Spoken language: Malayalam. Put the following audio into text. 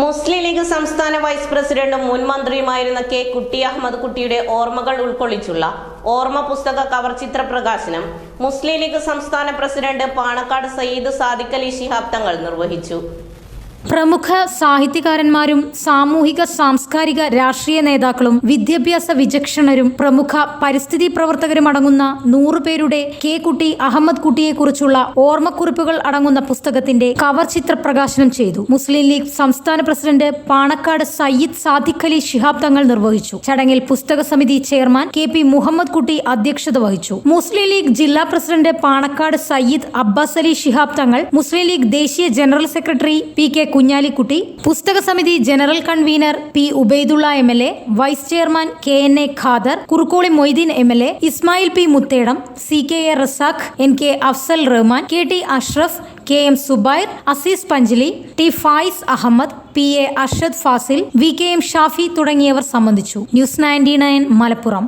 മുസ്ലിം ലീഗ് സംസ്ഥാന വൈസ് പ്രസിഡന്റും മുൻ മന്ത്രിയുമായിരുന്ന കെ കുട്ടി അഹമ്മദ് കുട്ടിയുടെ ഓർമ്മകൾ ഉൾക്കൊള്ളിച്ചുള്ള ഓർമ്മ പുസ്തക കവർ ചിത്ര പ്രകാശനം മുസ്ലിം ലീഗ് സംസ്ഥാന പ്രസിഡന്റ് പാണക്കാട് സയ്യിദ് സാദിഖ് അലി ശിഹാബ് തങ്ങൾ നിർവഹിച്ചു. പ്രമുഖ സാഹിത്യകാരന്മാരും സാമൂഹിക സാംസ്കാരിക രാഷ്ട്രീയ നേതാക്കളും വിദ്യാഭ്യാസ വിചക്ഷണരും പ്രമുഖ പരിസ്ഥിതി പ്രവർത്തകരും അടങ്ങുന്ന 100 പേരുടെ കെ കുട്ടി അഹമ്മദ് കുട്ടിയെക്കുറിച്ചുള്ള ഓർമ്മക്കുറിപ്പുകൾ അടങ്ങുന്ന പുസ്തകത്തിന്റെ കവർ ചിത്ര പ്രകാശനം ചെയ്തു. മുസ്ലിം ലീഗ് സംസ്ഥാന പ്രസിഡന്റ് പാണക്കാട് സയ്യിദ് സാദിഖ് അലി ശിഹാബ് തങ്ങൾ നിർവഹിച്ചു. ചടങ്ങിൽ പുസ്തക സമിതി ചെയർമാൻ കെ.പി. മുഹമ്മദ് കുട്ടി അധ്യക്ഷത വഹിച്ചു. മുസ്ലിം ലീഗ് ജില്ലാ പ്രസിഡന്റ് പാണക്കാട് സയ്യിദ് അബ്ബാസ് അലി ശിഹാബ് തങ്ങൾ, മുസ്ലിം ലീഗ് ദേശീയ ജനറൽ സെക്രട്ടറി പി.കെ. കുഞ്ഞാലിക്കുട്ടി, പുസ്തക സമിതി general convener P. Ubaidulla MLA, vice chairman K N A. Khader, Kurukkoli Moideen MLA, Ismail P. Muthedam, C K A. Razak, N K. Afsal Rahman, K T. Ashraf, K M. Subair, Aziz Panchali, T. Faiz Ahammed, P A. Arshad Fazil, V K M. Shafi തുടങ്ങിയവർ സംബന്ധിച്ചു. ന്യൂസ് 99 മലപ്പുറം.